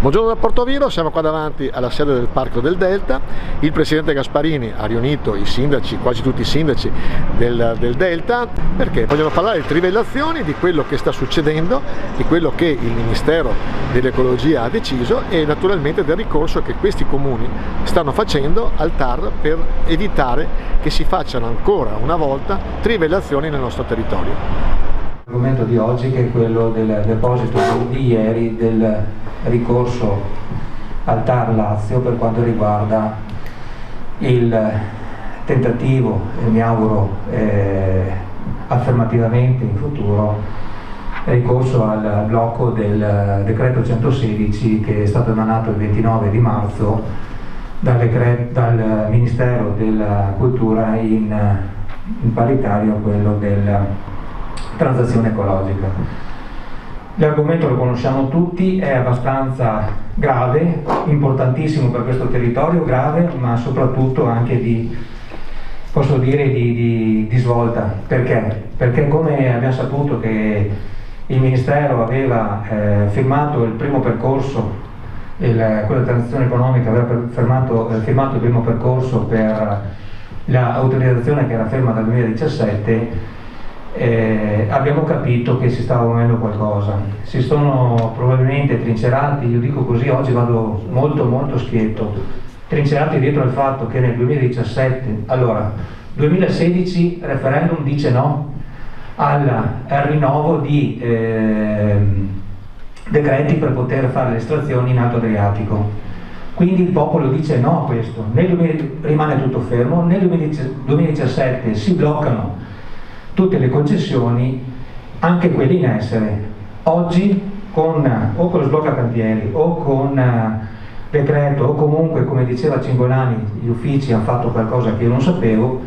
Buongiorno da Portoviro, siamo qua davanti alla sede del Parco del Delta. Il presidente Gasparini ha riunito i sindaci, quasi tutti i sindaci del Delta, perché vogliono parlare di trivellazioni, di quello che sta succedendo, di quello che il Ministero dell'Ecologia ha deciso e naturalmente del ricorso che questi comuni stanno facendo al TAR per evitare che si facciano ancora una volta trivellazioni nel nostro territorio. L'argomento di oggi, che è quello del deposito di ieri del ricorso al TAR Lazio per quanto riguarda il tentativo, e mi auguro affermativamente in futuro, ricorso al blocco del decreto 116 che è stato emanato il 29 di marzo dal Ministero della Cultura in paritario a quello della transazione ecologica. L'argomento lo conosciamo tutti, è abbastanza grave, importantissimo per questo territorio, grave, ma soprattutto anche di svolta. Perché? Perché come abbiamo saputo che il Ministero aveva firmato il primo percorso, quella transizione economica aveva firmato il primo percorso per l'autorizzazione che era ferma dal 2017, abbiamo capito che si stava muovendo qualcosa. Si sono probabilmente trincerati, io dico così, oggi vado molto schietto, trincerati dietro al fatto che nel 2017, allora 2016 referendum dice no al rinnovo di decreti per poter fare le estrazioni in Alto Adriatico, quindi il popolo dice no a questo, rimane tutto fermo, nel 2017 si bloccano tutte le concessioni, anche quelle in essere. Oggi con lo sblocca cantieri o con decreto o comunque, come diceva Cingolani, gli uffici hanno fatto qualcosa che io non sapevo,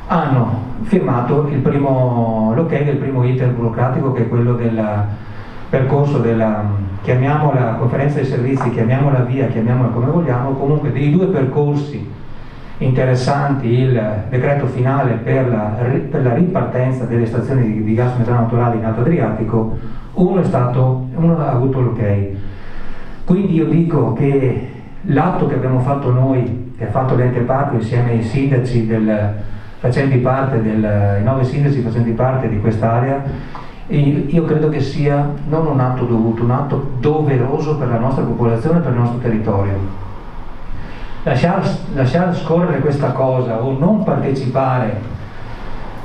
hanno firmato l'ok del primo iter burocratico, che è quello del percorso chiamiamola conferenza dei servizi, chiamiamola via, chiamiamola come vogliamo, comunque dei due percorsi interessanti, il decreto finale per la ripartenza delle stazioni di gas metano naturale in Alto Adriatico, uno ha avuto l'ok. Quindi io dico che l'atto che abbiamo fatto noi, che ha fatto l'ente parco insieme ai sindaci i 9 sindaci facenti parte di quest'area, io credo che sia non un atto dovuto, un atto doveroso per la nostra popolazione, per il nostro territorio. Lasciare scorrere questa cosa o non partecipare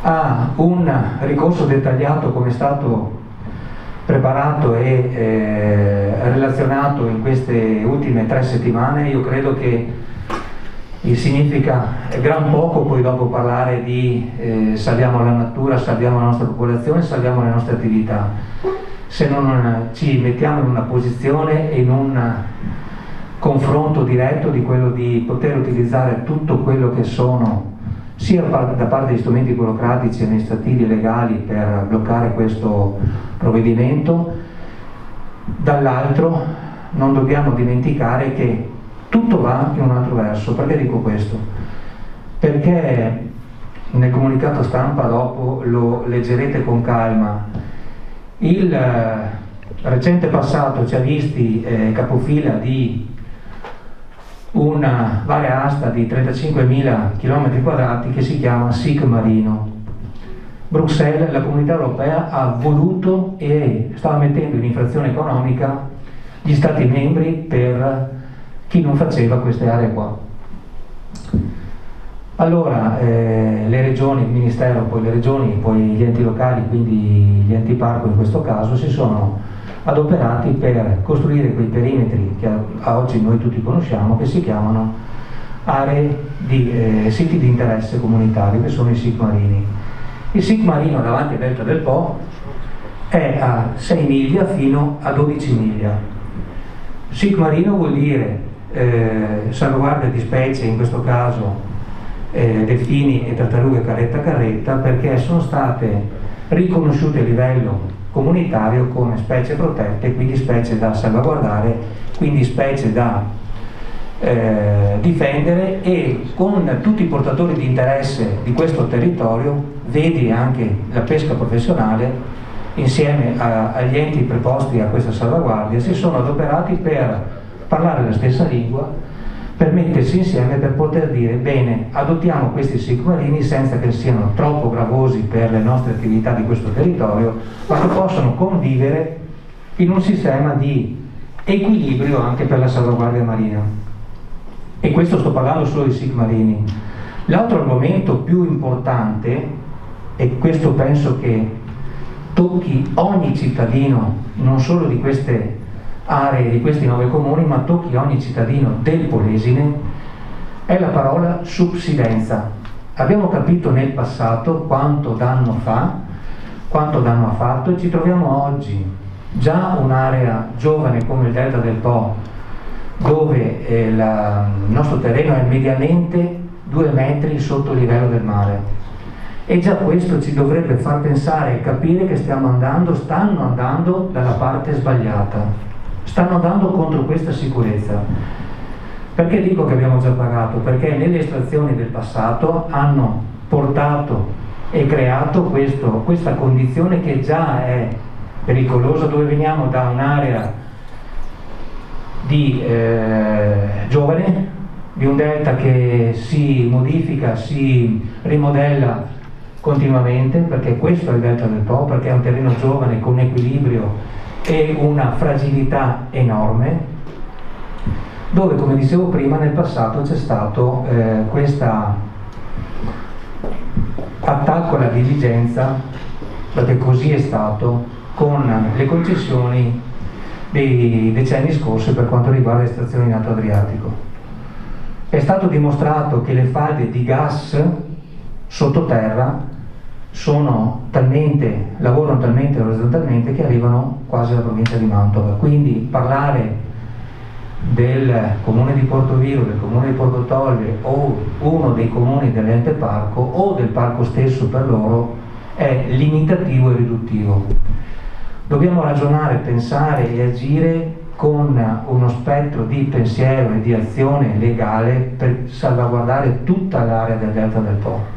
a un ricorso dettagliato come è stato preparato e relazionato in queste ultime 3 settimane, io credo che significa gran poco poi dopo parlare di salviamo la natura, salviamo la nostra popolazione, salviamo le nostre attività, se non ci mettiamo in una posizione e in un confronto diretto di quello di poter utilizzare tutto quello che sono sia da parte degli strumenti burocratici, amministrativi e legali per bloccare questo provvedimento. Dall'altro non dobbiamo dimenticare che tutto va in un altro verso. Perché dico questo? Perché nel comunicato stampa, dopo lo leggerete con calma, il recente passato ci ha visti capofila di una varia asta di 35.000 km² che si chiama SIC Marino. Bruxelles, la Comunità Europea, ha voluto e stava mettendo in infrazione economica gli Stati membri per chi non faceva queste aree qua. Allora le regioni, il Ministero, poi le regioni, poi gli enti locali, quindi gli enti parco in questo caso, si sono adoperati per costruire quei perimetri che a oggi noi tutti conosciamo, che si chiamano aree di siti di interesse comunitario, che sono i SIC marini. Il SIC marino davanti al delta del Po è a 6 miglia fino a 12 miglia. SIC marino vuol dire salvaguardia di specie, in questo caso delfini e tartarughe caretta, perché sono state riconosciute a livello comunitario come specie protette, quindi specie da salvaguardare, quindi specie da difendere, e con tutti i portatori di interesse di questo territorio, vedi anche la pesca professionale, insieme agli enti preposti a questa salvaguardia, si sono adoperati per parlare la stessa lingua, per mettersi insieme, per poter dire bene, adottiamo questi SIC marini senza che siano troppo gravosi per le nostre attività di questo territorio, ma che possano convivere in un sistema di equilibrio anche per la salvaguardia marina. E questo sto parlando solo di SIC marini. L'altro argomento più importante, e questo penso che tocchi ogni cittadino, non solo di queste aree, di questi 9 comuni, ma tocchi ogni cittadino del Polesine, è la parola subsidenza. Abbiamo capito nel passato quanto danno fa, quanto danno ha fatto, e ci troviamo oggi già un'area giovane come il Delta del Po, dove il nostro terreno è mediamente 2 metri sotto il livello del mare. E già questo ci dovrebbe far pensare e capire che stanno andando dalla parte sbagliata, stanno andando contro questa sicurezza. Perché dico che abbiamo già pagato? Perché nelle estrazioni del passato hanno portato e creato questa condizione che già è pericolosa, dove veniamo da un'area di giovane, di un delta che si modifica, si rimodella continuamente, perché questo è il Delta del Po, perché è un terreno giovane con un equilibrio e una fragilità enorme, dove, come dicevo prima, nel passato c'è stato questo attacco alla diligenza, perché così è stato con le concessioni dei decenni scorsi per quanto riguarda le stazioni in Alto Adriatico. È stato dimostrato che le falde di gas sottoterra lavorano talmente orizzontalmente che arrivano quasi alla provincia di Mantova. Quindi parlare del comune di Portoviro, del comune di Porto Tolle o uno dei comuni dell'ente parco o del parco stesso per loro è limitativo e riduttivo. Dobbiamo ragionare, pensare e agire con uno spettro di pensiero e di azione legale per salvaguardare tutta l'area del Delta del Po.